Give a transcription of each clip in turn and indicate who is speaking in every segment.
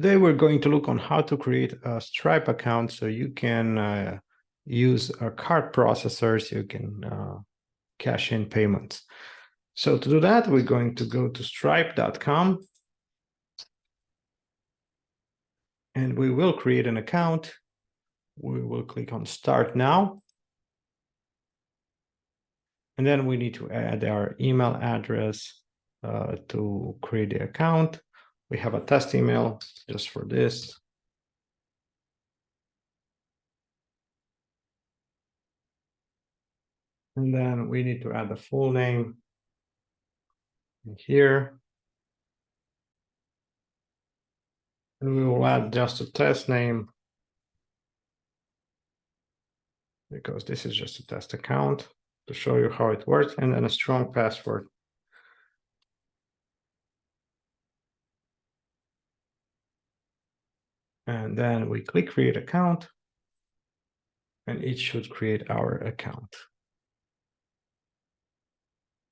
Speaker 1: Today we're going to look on how to create a Stripe account so you can use a card processors, you can cash in payments. So to do that, we're going to go to stripe.com and we will create an account. We will click on Start Now. And then we need to add our email address to create the account. We have a test email just for this. And then we need to add the full name here. And we will add just a test name because this is just a test account to show you how it works, and then a strong password. And then we click create account and it should create our account.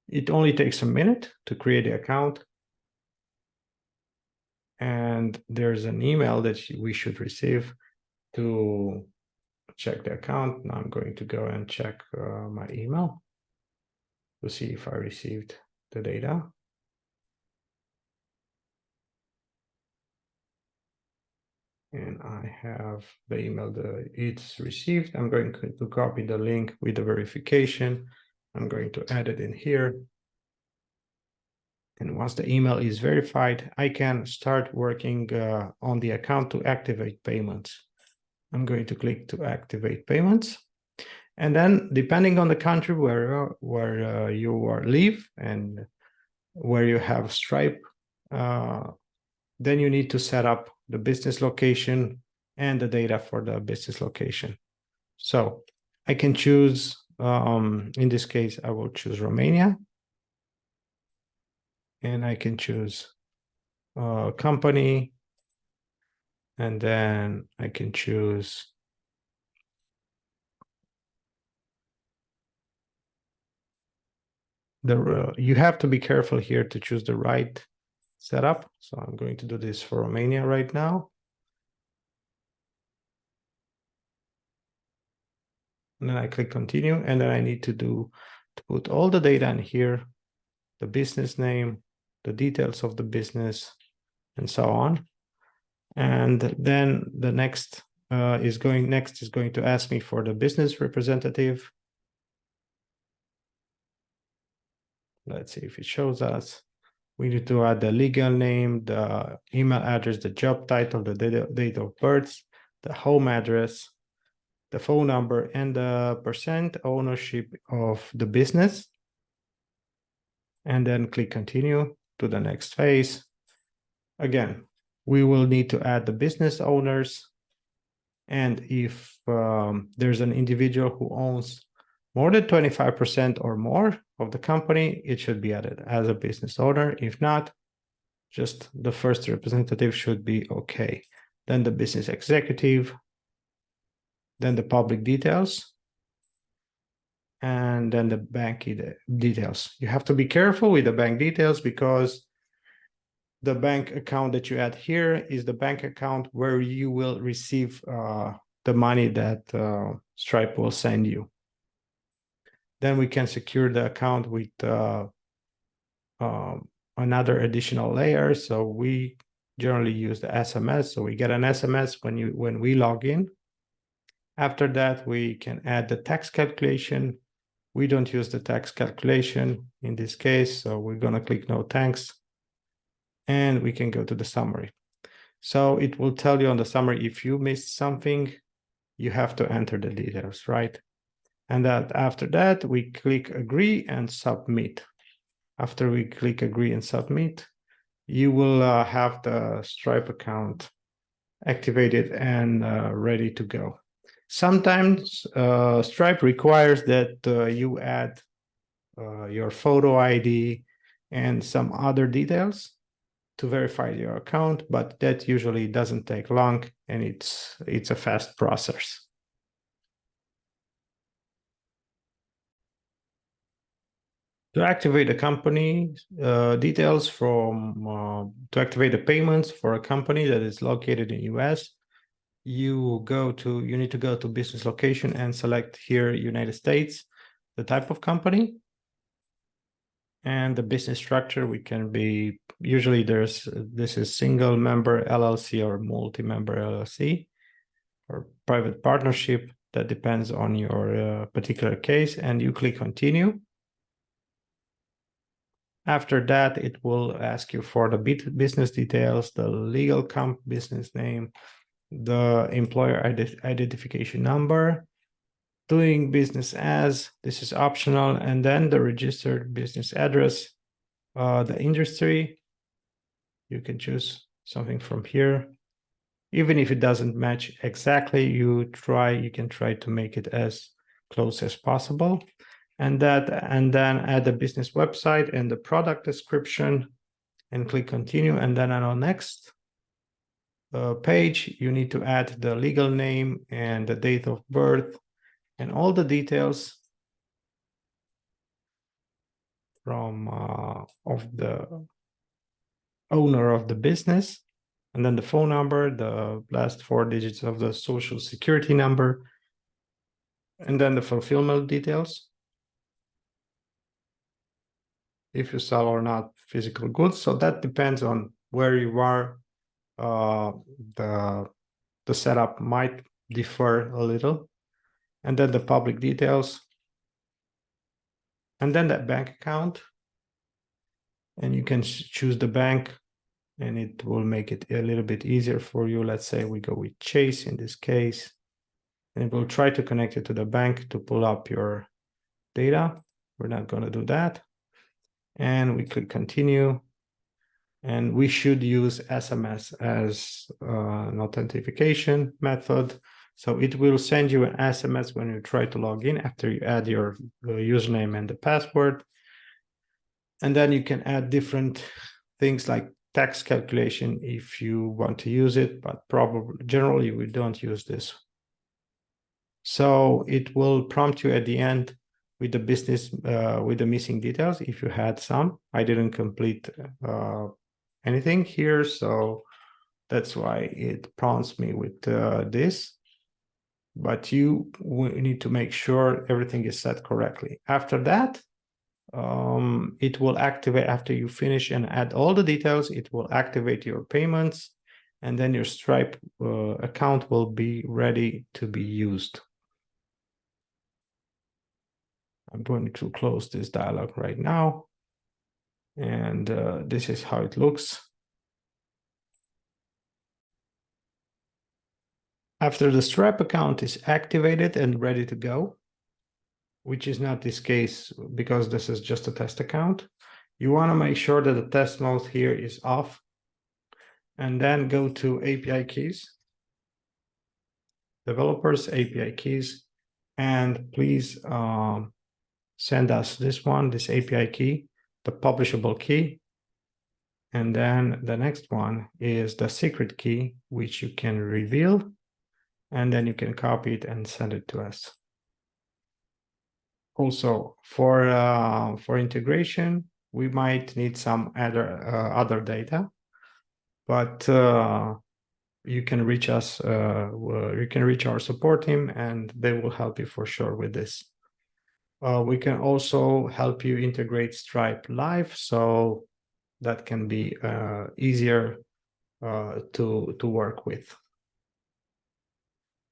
Speaker 1: It only takes a minute to create the account. And there's an email that we should receive to check the account. Now I'm going to go and check my email to see if I received the data. And I have the email that it's received. I'm going to copy the link with the verification. I'm going to add it in here. And once the email is verified, I can start working on the account to activate payments. I'm going to click to activate payments. And then depending on the country where you live and where you have Stripe, then you need to set up the business location and the data for the business location. So I can choose, in this case, I will choose Romania. And I can choose company. And then I can choose you have to be careful here to choose the right setup. So I'm going to do this for Romania right now. And then I click continue, and then I need to put all the data in here, the business name, the details of the business, and so on. And then the next is going to ask me for the business representative. Let's see if it shows us. We need to add the legal name, the email address, the job title, the date of birth, the home address, the phone number, and the percent ownership of the business. And then click continue to the next phase. Again, we will need to add the business owners. And if there's an individual who owns more than 25% or more of the company, it should be added as a business owner. If not, just the first representative should be okay. Then the business executive, then the public details, and then the bank details. You have to be careful with the bank details because the bank account that you add here is the bank account where you will receive the money that Stripe will send you. Then we can secure the account with another additional layer. So we generally use the SMS. So we get an SMS when we log in. After that, we can add the tax calculation. We don't use the tax calculation in this case. So we're going to click no thanks. And we can go to the summary. So it will tell you on the summary, if you missed something, you have to enter the details, right? And that after that, we click agree and submit. After we click agree and submit, you will have the Stripe account activated and ready to go. Sometimes Stripe requires that you add your photo ID and some other details to verify your account, but that usually doesn't take long and it's a fast process. To activate the company details to activate the payments for a company that is located in US, you need to go to business location and select here United States, the type of company, and the business structure. We can be, usually this is single member LLC or multi-member LLC or private partnership. That depends on your particular case, and you click continue. After that, it will ask you for the business details, the legal business name, the employer identification number, doing business as, this is optional, and then the registered business address, the industry. You can choose something from here. Even if it doesn't match exactly, you can try to make it as close as possible. And then add the business website and the product description and click continue. And then on our next page, you need to add the legal name and the date of birth and all the details from of the owner of the business, and then the phone number, the last 4 digits of the social security number, and then the fulfillment details, if you sell or not physical goods. So that depends on where you are. The setup might differ a little. And then the public details, and then that bank account, and you can choose the bank, and it will make it a little bit easier for you. Let's say we go with Chase in this case, and it will try to connect it to the bank to pull up your data. We're not going to do that. And we click continue, and we should use SMS as an authentication method. So it will send you an SMS when you try to log in after you add your username and the password. And then you can add different things like tax calculation if you want to use it, but probably generally we don't use this. So it will prompt you at the end with the business, with the missing details if you had some. I didn't complete anything here, so that's why it prompts me with this. But you need to make sure everything is set correctly. After that, it will activate, after you finish and add all the details, it will activate your payments, and then your Stripe account will be ready to be used. I'm going to close this dialog right now, and this is how it looks. After the Stripe account is activated and ready to go, which is not this case because this is just a test account, you want to make sure that the test mode here is off, and then go to API keys, developers API keys, and please send us this API key, the publishable key. And then the next one is the secret key, which you can reveal, and then you can copy it and send it to us. Also, for integration, we might need some other data, but you can reach us. You can reach our support team, and they will help you for sure with this. We can also help you integrate Stripe Live, so that can be easier to work with.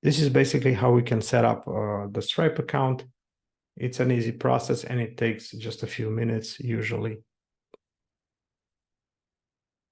Speaker 1: This is basically how we can set up the Stripe account. It's an easy process, and it takes just a few minutes usually.